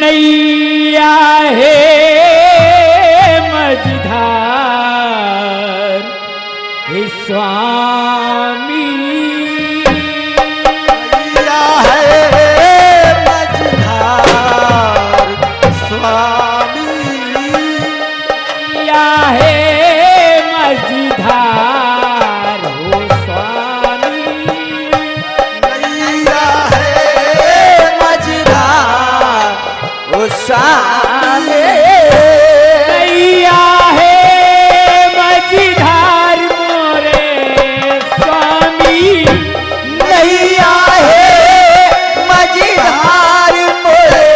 नैया है मझधार हे स्वामी, नैया है मझधार स्वामी, नैया है मझधार हो स्वामी, नैया है मझधार ओ स्वामी, नैया है मझधार मोरे स्वामी, नैया है मझधार मोरे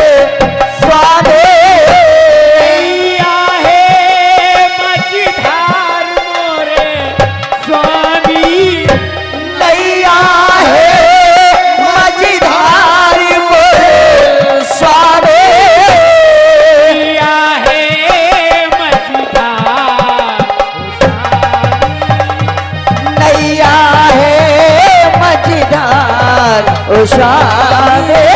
स्वामी, नैया है मझधार मोरे स्वामी, नैया है मझधार मोरे स्वामी, नैया है मझधार नैया है मझधार ओ स्वामी।